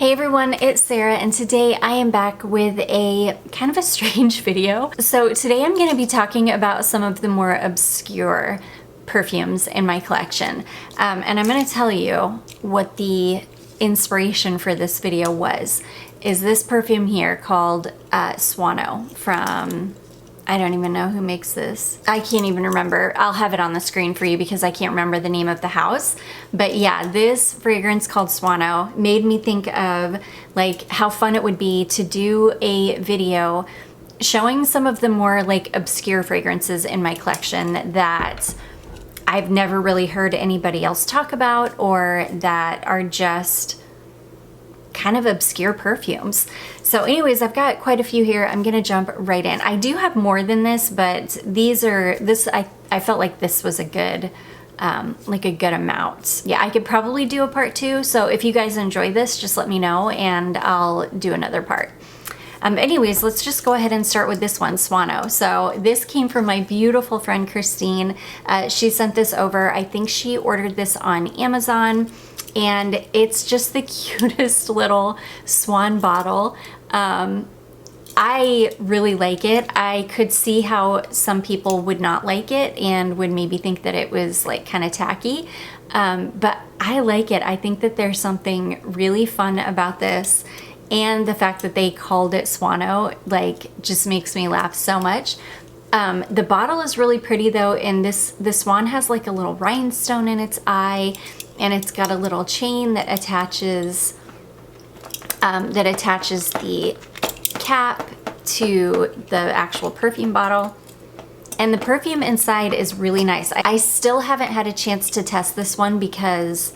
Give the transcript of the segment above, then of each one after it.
Hey everyone, it's Sarah and today I am back with a kind of a strange video. So today I'm going to be talking about some of the more obscure perfumes in my collection. And I'm going to tell you what the inspiration for this video was. Is this perfume here called Swano from... I don't even know who makes this. I can't even remember. I'll have it on the screen for you because I can't remember the name of the house. But yeah, this fragrance called Swano made me think of like how fun it would be to do a video showing some of the more like obscure fragrances in my collection that I've never really heard anybody else talk about, or that are just kind of obscure perfumes. So anyways, I've got quite a few here. I'm gonna jump right in. I do have more than this, but I felt like this was a good like a good amount. Yeah, I could probably do a part 2, so if you guys enjoy this, just let me know and I'll do another part. Anyways, let's just go ahead and start with this one, Swano. So this came from my beautiful friend Christine. She sent this over. I think she ordered this on Amazon, and it's just the cutest little swan bottle. I really like it. I could see how some people would not like it and would maybe think that it was like kind of tacky, but I like it. I think that there's something really fun about this, and the fact that they called it Swano like just makes me laugh so much. The bottle is really pretty though, and the swan has like a little rhinestone in its eye, and it's got a little chain that attaches the cap to the actual perfume bottle. And the perfume inside is really nice. I still haven't had a chance to test this one because,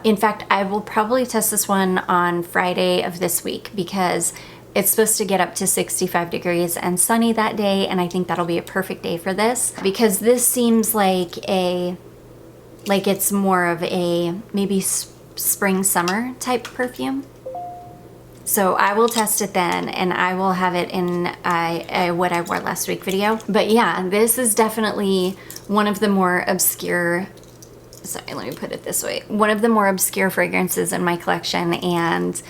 in fact, I will probably test this one on Friday of this week because it's supposed to get up to 65 degrees and sunny that day, and I think that'll be a perfect day for this because this seems like it's more of a maybe spring summer type perfume. So I will test it then, and I will have it in what I wore last week video. But yeah, this is definitely one of the more obscure, sorry, let me put it this way, one of the more obscure fragrances in my collection, and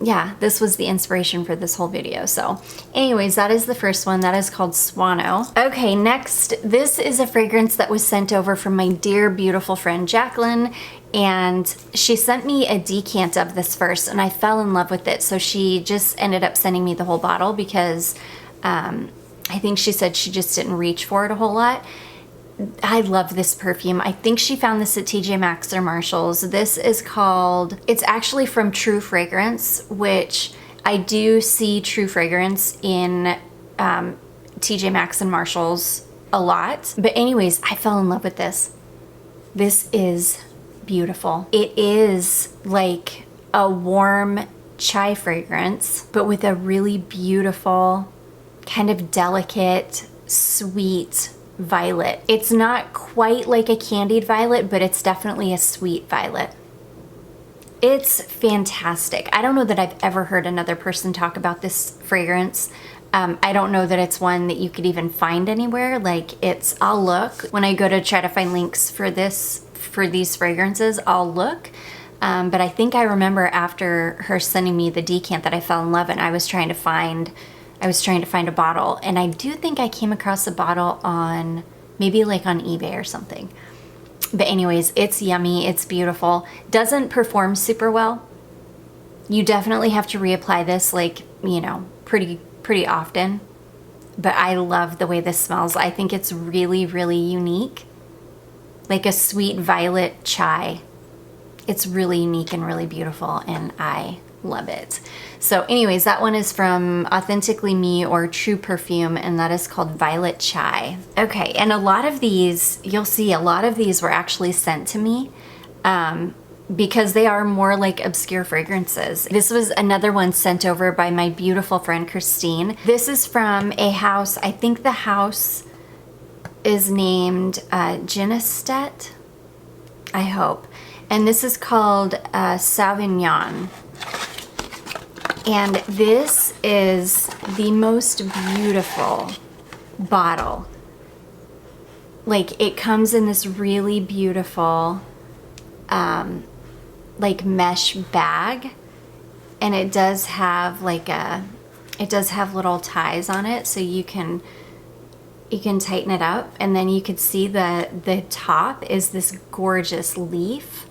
yeah, this was the inspiration for this whole video. So anyways, that is the first one. That is called Swano. Okay, next, this is a fragrance that was sent over from my dear beautiful friend Jacqueline, and she sent me a decant of this first, and I fell in love with it. So she just ended up sending me the whole bottle because I think she said she just didn't reach for it a whole lot. I love this perfume. I think she found this at TJ Maxx or Marshall's. This is called, it's actually from True Fragrance, which I do see True Fragrance in TJ Maxx and Marshall's a lot. But anyways, I fell in love with this. This is beautiful. It is like a warm chai fragrance, but with a really beautiful, kind of delicate, sweet violet. It's not quite like a candied violet, but it's definitely a sweet violet. It's fantastic. I don't know that I've ever heard another person talk about this fragrance. I don't know that it's one that you could even find anywhere. Like I'll look when I go to try to find links for these fragrances, I'll look. But I think I remember after her sending me the decant that I fell in love, and I was trying to find a bottle, and I do think I came across a bottle on maybe like on eBay or something. But anyways, it's yummy, it's beautiful. Doesn't perform super well. You definitely have to reapply this like, you know, pretty often. But I love the way this smells. I think it's really, really unique. Like a sweet violet chai. It's really unique and really beautiful, and I love it. So anyways, that one is from Authentically Me or True Perfume, and that is called Violet Chai. Okay, and a lot of these, you'll see a lot of these were actually sent to me because they are more like obscure fragrances. This was another one sent over by my beautiful friend Christine. This is from a house, I think the house is named Genestet, I hope. And this is called Sauvignon. And this is the most beautiful bottle. Like, it comes in this really beautiful like mesh bag, And it does have like it does have little ties on it, so you can tighten it up, and then you could see the top is this gorgeous leaf.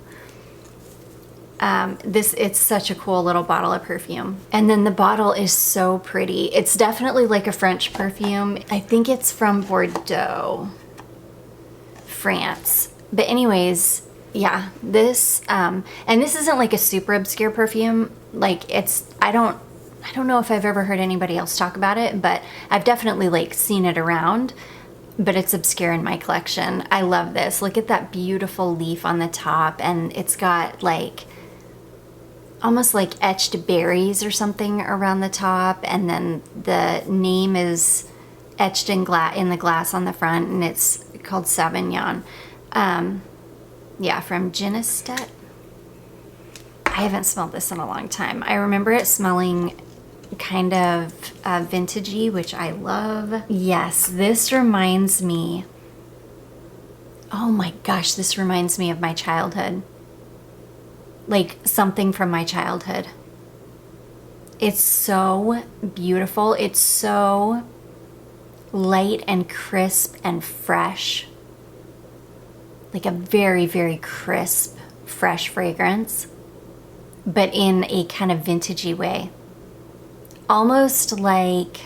It's such a cool little bottle of perfume. And then the bottle is so pretty. It's definitely like a French perfume. I think it's from Bordeaux, France. But anyways, yeah, this, and this isn't like a super obscure perfume. Like I don't know if I've ever heard anybody else talk about it, but I've definitely like seen it around, but it's obscure in my collection. I love this. Look at that beautiful leaf on the top, and it's got like almost like etched berries or something around the top, and then the name is etched in the glass on the front, and it's called Savan. Yeah, from Genestet. I haven't smelled this in a long time. I remember it smelling kind of vintagey, which I love. Yes, this reminds me, oh my gosh, this reminds me of my childhood. Like something from my childhood. It's so beautiful. It's so light and crisp and fresh. Like a very, very crisp, fresh fragrance, but in a kind of vintagey way. Almost like,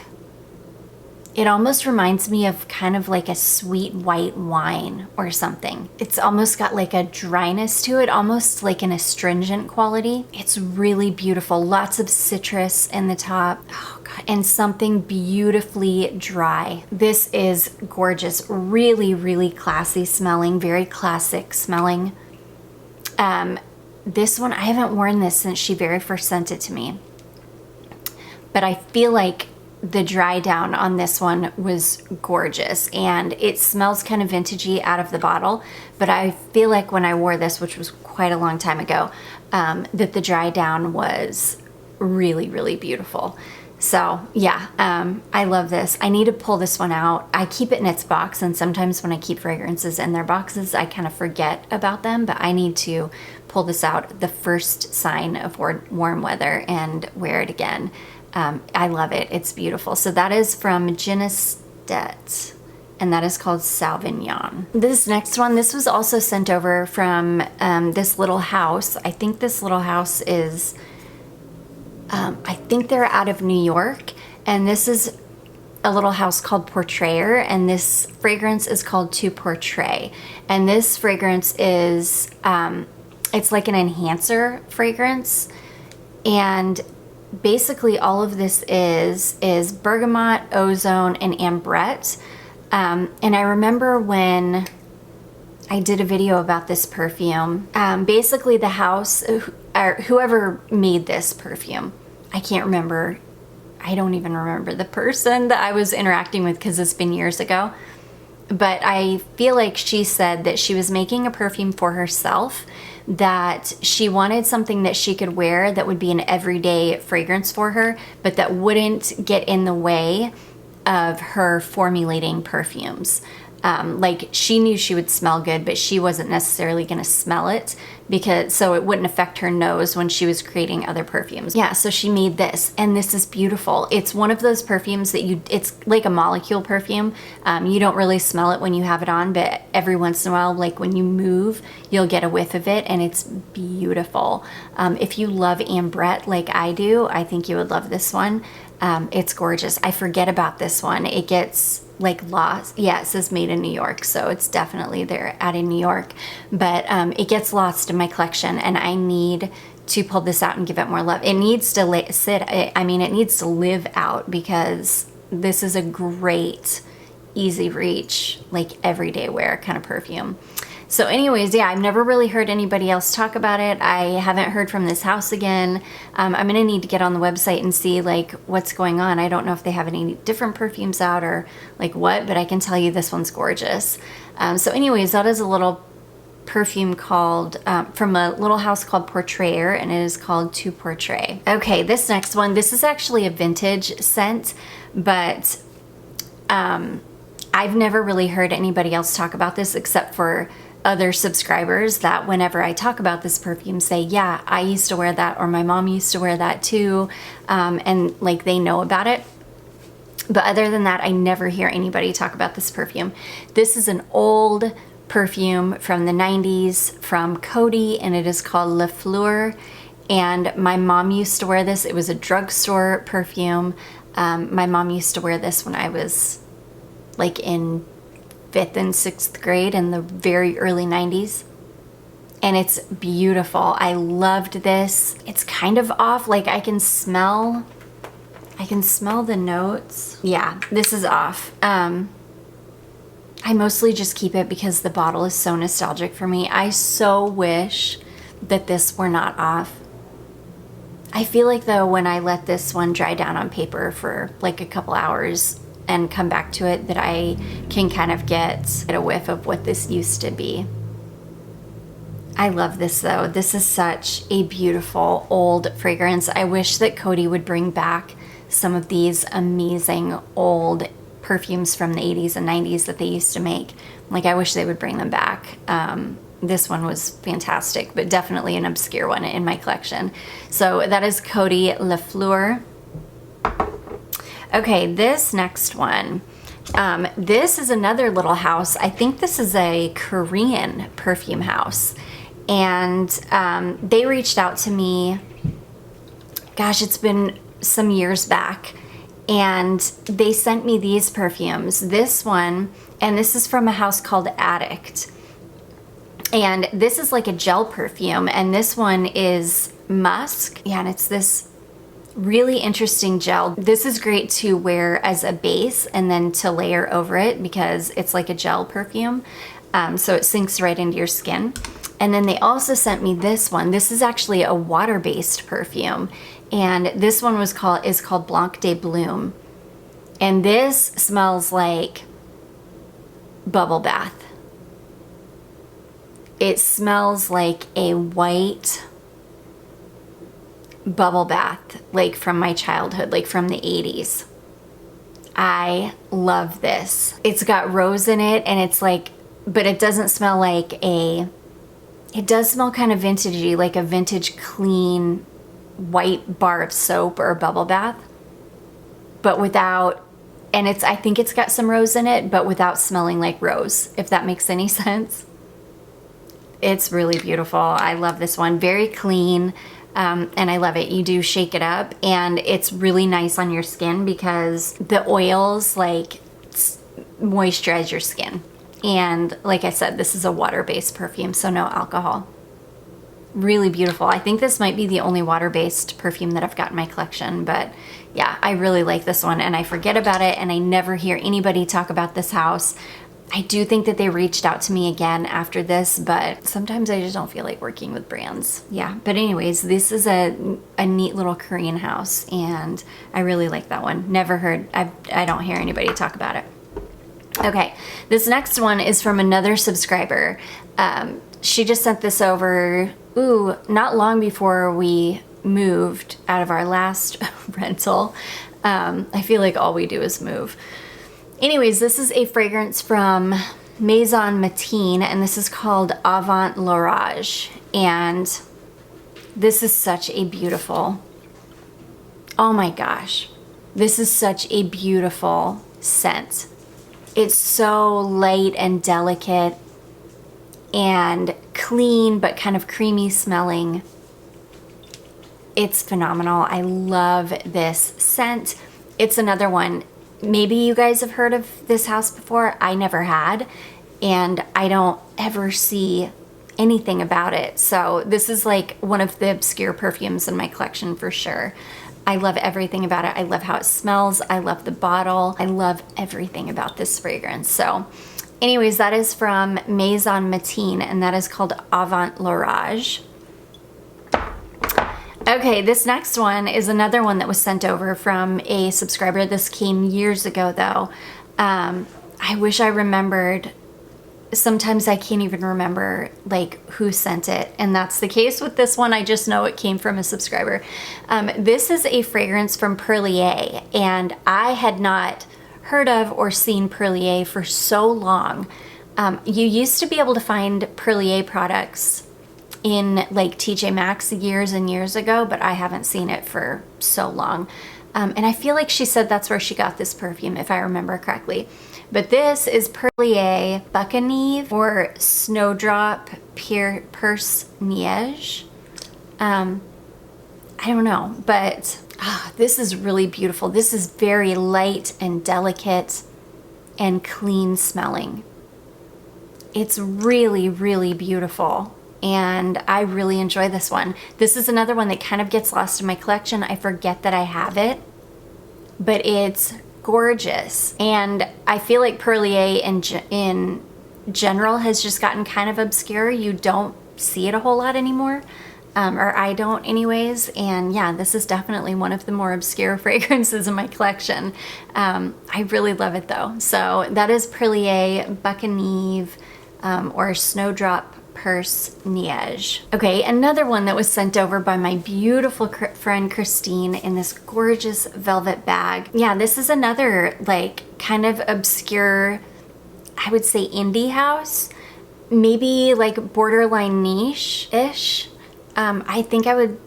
it almost reminds me of kind of like a sweet white wine or something. It's almost got like a dryness to it, almost like an astringent quality. It's really beautiful. Lots of citrus in the top. Oh God. And something beautifully dry. This is gorgeous. Really, really classy smelling. Very classic smelling. This one, I haven't worn this since she very first sent it to me. But I feel like the dry down on this one was gorgeous, and it smells kind of vintagey out of the bottle, but I feel like when I wore this, which was quite a long time ago, that the dry down was really, really beautiful. So yeah, I love this. I need to pull this one out. I keep it in its box, and sometimes when I keep fragrances in their boxes, I kind of forget about them, but I need to pull this out the first sign of warm weather and wear it again. I love it. It's beautiful. So that is from Genestet, and that is called Sauvignon. This next one, this was also sent over from this little house. I think this little house is, I think they're out of New York, and this is a little house called Portrayer, and this fragrance is called To Portray. And this fragrance is, it's like an enhancer fragrance, and basically all of this is bergamot, ozone, and ambrette. And I remember when I did a video about this perfume, basically the house, or whoever made this perfume, I can't remember, I don't even remember the person that I was interacting with because it's been years ago, but I feel like she said that she was making a perfume for herself, that she wanted something that she could wear that would be an everyday fragrance for her, but that wouldn't get in the way of her formulating perfumes. Like she knew she would smell good, but she wasn't necessarily going to smell it so it wouldn't affect her nose when she was creating other perfumes. Yeah, so she made this, and this is beautiful. It's one of those perfumes that it's like a molecule perfume. You don't really smell it when you have it on, but every once in a while, like when you move, you'll get a whiff of it, and it's beautiful. If you love ambrette like I do, I think you would love this one. It's gorgeous. I forget about this one. It gets like lost. Yeah, it says made in New York, so it's definitely they're out in New York, but it gets lost in my collection, and I need to pull this out and give it more love. It needs to it needs to live out, because this is a great easy reach, like everyday wear kind of perfume. So anyways, yeah, I've never really heard anybody else talk about it. I haven't heard from this house again. I'm gonna need to get on the website and see like what's going on. I don't know if they have any different perfumes out or like what, but I can tell you this one's gorgeous. So anyways, that is a little perfume called, from a little house called Portrayer, and it is called To Portray. Okay, this next one, this is actually a vintage scent, but I've never really heard anybody else talk about this except for other subscribers that whenever I talk about this perfume say, yeah, I used to wear that, or my mom used to wear that too, and like they know about it. But other than that, I never hear anybody talk about this perfume. This is an old perfume from the 90s from Coty, and it is called L'Effleur. And my mom used to wear this. It was a drugstore perfume. My mom used to wear this when I was like in 5th and 6th grade in the very early 90s. And it's beautiful. I loved this. It's kind of off, like I can smell the notes. Yeah, this is off. I mostly just keep it because the bottle is so nostalgic for me. I so wish that this were not off. I feel like though when I let this one dry down on paper for like a couple hours and come back to it, that I can kind of get a whiff of what this used to be. I love this though. This is such a beautiful old fragrance. I wish that Coty would bring back some of these amazing old perfumes from the 80s and 90s that they used to make. Like I wish they would bring them back. This one was fantastic, but definitely an obscure one in my collection. So that is Coty L'Effleur. Okay, this next one. This is another little house. I think this is a Korean perfume house. And they reached out to me, gosh, it's been some years back. And they sent me these perfumes. This one, and this is from a house called Addict. And this is like a gel perfume, and this one is musk. Yeah, and it's this really interesting gel. This is great to wear as a base and then to layer over it because it's like a gel perfume. So it sinks right into your skin. And then they also sent me this one. This is actually a water-based perfume. And this one is called Blanc de Bloom. And this smells like bubble bath. It smells like a white bubble bath, like from my childhood, like from the 80s. I love this. It's got rose in it, and it's like, but it doesn't smell like it does smell kind of vintagey, like a vintage clean white bar of soap or bubble bath, but without, and I think it's got some rose in it, but without smelling like rose, if that makes any sense. It's really beautiful. I love this one. Very clean, and I love it. You do shake it up, and it's really nice on your skin because the oils like moisturize your skin. And like I said, this is a water-based perfume, so no alcohol. Really beautiful. I think this might be the only water-based perfume that I've got in my collection, but yeah, I really like this one, and I forget about it, and I never hear anybody talk about this house. I do think that they reached out to me again after this, but sometimes I just don't feel like working with brands. Yeah, but anyways, this is a neat little Korean house, and I really like that one. Never heard, I don't hear anybody talk about it. Okay, this next one is from another subscriber. She just sent this over, not long before we moved out of our last rental. I feel like all we do is move. Anyways, this is a fragrance from Maison Margiela, and this is called Avant L'Orage. And this is such a beautiful, oh my gosh, this is such a beautiful scent. It's so light and delicate and clean, but kind of creamy smelling. It's phenomenal. I love this scent. It's another one. Maybe you guys have heard of this house before. I never had, and I don't ever see anything about it. So this is like one of the obscure perfumes in my collection for sure. I love everything about it. I love how it smells. I love the bottle. I love everything about this fragrance. So anyways, that is from Maison Margiela, and that is called Avant L'Orage. Okay, this next one is another one that was sent over from a subscriber. This came years ago though. I wish I remembered. Sometimes I can't even remember like who sent it, and that's the case with this one. I just know it came from a subscriber. This is a fragrance from Perlier, and I had not heard of or seen Perlier for so long. You used to be able to find Perlier products in like TJ Maxx years and years ago, but I haven't seen it for so long. And I feel like she said that's where she got this perfume, if I remember correctly. But this is Perlier Bucaneve or Snowdrop Perse Neige. I don't know, but this is really beautiful. This is very light and delicate and clean smelling. It's really, really beautiful. And I really enjoy this one. This is another one that kind of gets lost in my collection. I forget that I have it, but it's gorgeous. And I feel like Perlier in general has just gotten kind of obscure. You don't see it a whole lot anymore, or I don't anyways. And yeah, this is definitely one of the more obscure fragrances in my collection. I really love it though. So that is Perlier Bucaneve or Snowdrop Perse Neige. Okay, another one that was sent over by my beautiful friend Christine in this gorgeous velvet bag. Yeah, this is another like kind of obscure, I would say indie house, maybe like borderline niche-ish. I think I would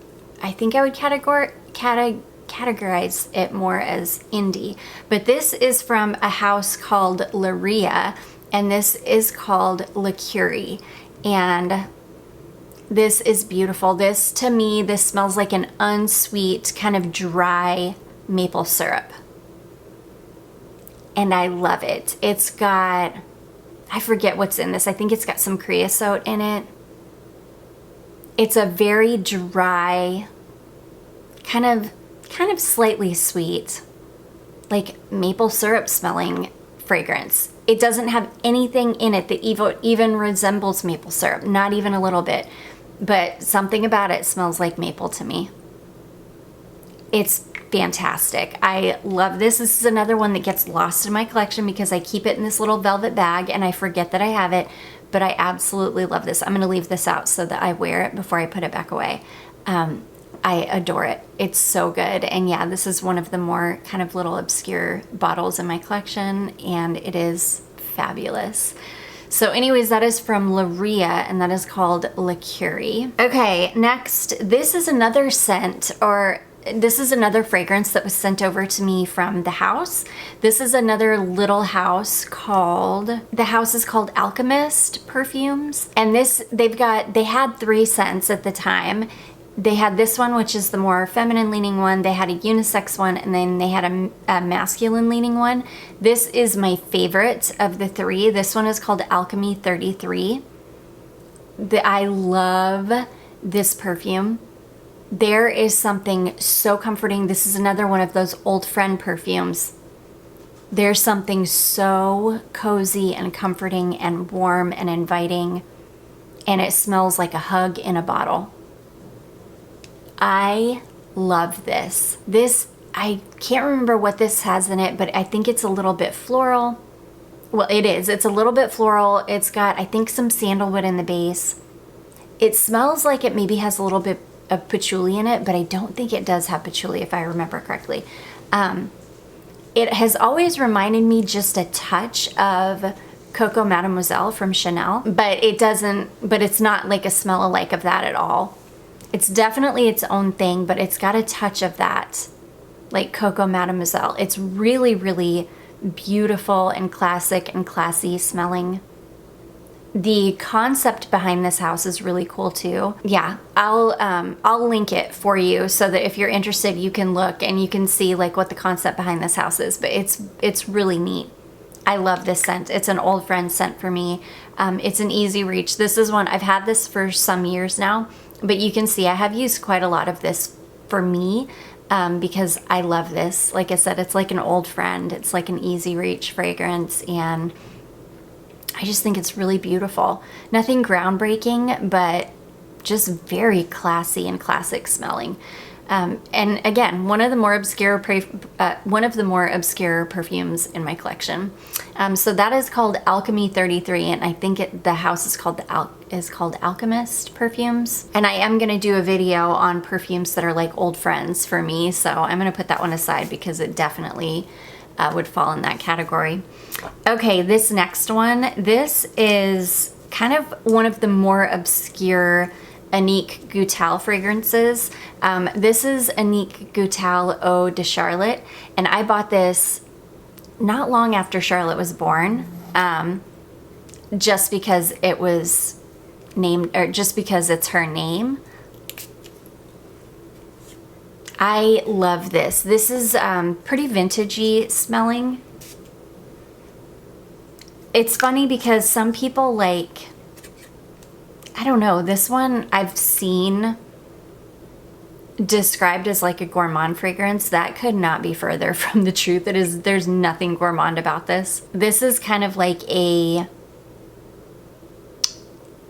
categorize it more as indie. But this is from a house called Laia, and this is called Liqueur. And this is beautiful. This, to me, this smells like an unsweet, kind of dry maple syrup. And I love it. It's got, I forget what's in this. I think it's got some creosote in it. It's a very dry, kind of slightly sweet, like maple syrup smelling fragrance. It doesn't have anything in it that even resembles maple syrup, not even a little bit, but something about it smells like maple to me. It's fantastic. I love this. This is another one that gets lost in my collection because I keep it in this little velvet bag and I forget that I have it, but I absolutely love this. I'm gonna leave this out so that I wear it before I put it back away. I adore it. It's so good. And yeah, this is one of the more kind of little obscure bottles in my collection, and it is fabulous. So anyways, that is from Laia, and that is called Liqueur. Okay, next, this is another scent, or this is another fragrance that was sent over to me from the house. This is another little house called, the house is called Alchemist Perfumes. And this, they had 3 scents at the time. They had this one, which is the more feminine leaning one. They had a unisex one, and then they had a masculine leaning one. This is my favorite of the 3. This one is called Alchemy 33. I love this perfume. There is something so comforting. This is another one of those old friend perfumes. There's something so cozy and comforting and warm and inviting, and it smells like a hug in a bottle. I love this. This, I can't remember what this has in it, but I think it's a little bit floral. Well, it is. It's a little bit floral. It's got, I think, some sandalwood in the base. It smells like it maybe has a little bit of patchouli in it, but I don't think it does have patchouli if I remember correctly. It has always reminded me just a touch of Coco Mademoiselle from Chanel, but it doesn't, but it's not like a smell alike of that at all. It's definitely its own thing, but it's got a touch of that, like Coco Mademoiselle. It's really, really beautiful and classic and classy smelling. The concept behind this house is really cool too. Yeah, I'll link it for you so that if you're interested, you can look and you can see like what the concept behind this house is. But it's really neat. I love this scent. It's an old friend scent for me. It's an easy reach. This is one, I've had this for some years now, but you can see I have used quite a lot of this for me because I love this. Like I said, it's like an old friend. It's like an easy reach fragrance, and I just think it's really beautiful. Perfume groundbreaking, but just very classy and classic smelling. And again, one of the more obscure perfumes in my collection. So that is called Alchemy 33, and I think the house is called Alchemist Perfumes. And I am gonna do a video on perfumes that are like old friends for me, so I'm gonna put that one aside because it definitely would fall in that category. Okay, this next one, this is kind of one of the more obscure Annick Goutal fragrances. This is Annick Goutal Eau de Charlotte, and I bought this not long after Charlotte was born, just because it was named, or just because it's her name. I love this. This is pretty vintagey smelling. It's funny because some people like, I don't know, this one I've seen described as like a gourmand fragrance. That could not be further from the truth. There's nothing gourmand about this. This is kind of like a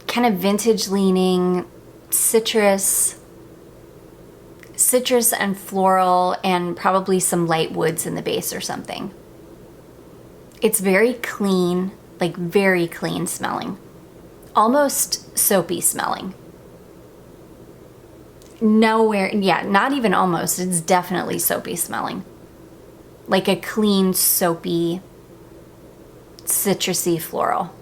kind of vintage leaning citrus and floral, and probably some light woods in the base or something. It's very clean, like very clean smelling. Almost soapy smelling. Nowhere, yeah, not even almost, it's definitely soapy smelling. Like a clean, soapy, citrusy floral.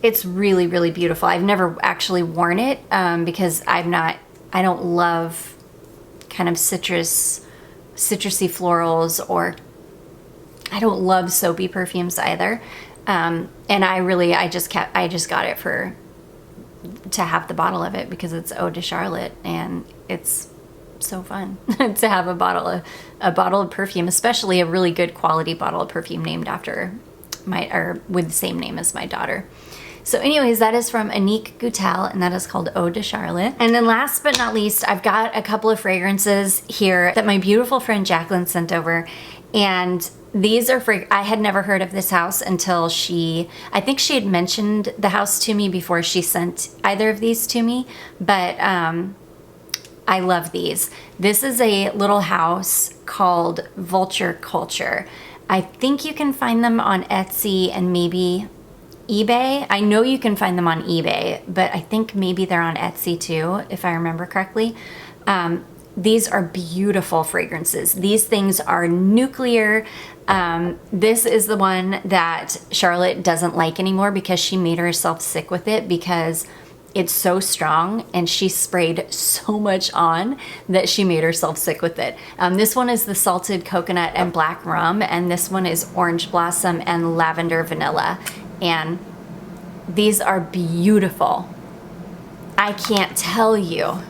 It's really, really beautiful. I've never actually worn it because I don't love kind of citrusy florals, or I don't love soapy perfumes either. And I just got it to have the bottle of it because it's Eau de Charlotte, and it's so fun to have a bottle of perfume, especially a really good quality bottle of perfume named after with the same name as my daughter. So anyways, that is from Annick Goutal, and that is called Eau de Charlotte. And then last but not least, I've got a couple of fragrances here that my beautiful friend Jacqueline sent over. And these are I had never heard of this house until I think she had mentioned the house to me before she sent either of these to me. But I love these. This is a little house called Vulture Culture. I think you can find them on Etsy and maybe eBay. I know you can find them on eBay, but I think maybe they're on Etsy too, if I remember correctly. These are beautiful fragrances. These things are nuclear. This is the one that Charlotte doesn't like anymore because she made herself sick with it because it's so strong, and she sprayed so much on that she made herself sick with it. This one is the salted coconut and black rum, and this one is orange blossom and lavender vanilla. And these are beautiful. I can't tell you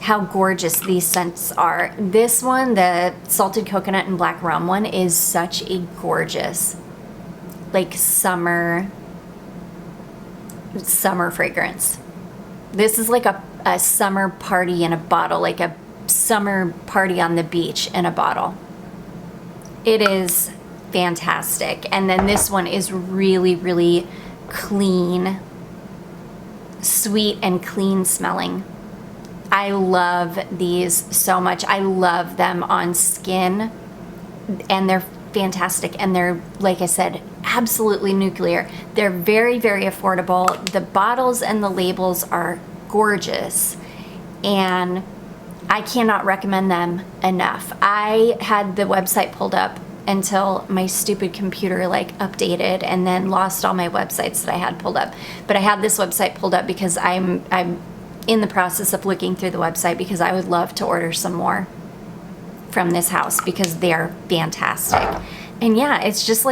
how gorgeous these scents are. This one, the salted coconut and black rum one, is such a gorgeous, like summer fragrance. This is like a summer party in a bottle, like a summer party on the beach in a bottle. It is fantastic. And then this one is really, really clean, sweet and clean smelling. I love these so much. I love them on skin, and they're fantastic. And they're, like I said, absolutely nuclear. They're very, very affordable. The bottles and the labels are gorgeous, and I cannot recommend them enough. I had the website pulled up until my stupid computer like updated and then lost all my websites that I had pulled up. But I had this website pulled up because I'm in the process of looking through the website because I would love to order some more from this house because they're fantastic. And yeah, it's just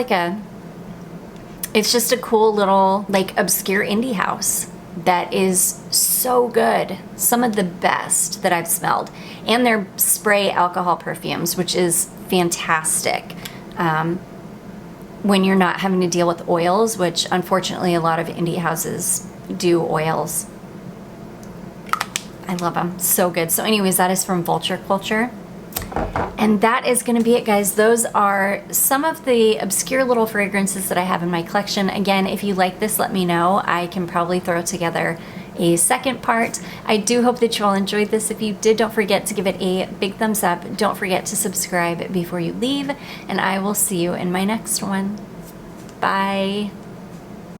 a cool little like obscure indie house that is so good. Some of the best that I've smelled. And their spray alcohol perfumes, which is fantastic when you're not having to deal with oils, which unfortunately a lot of indie houses do oils. I love them. So good. So anyways, that is from Vulture Culture. And that is going to be it, guys. Those are some of the obscure little fragrances that I have in my collection. Again, if you like this, let me know. I can probably throw together a second part. I do hope that you all enjoyed this. If you did, don't forget to give it a big thumbs up. Don't forget to subscribe before you leave, and I will see you in my next one. Bye.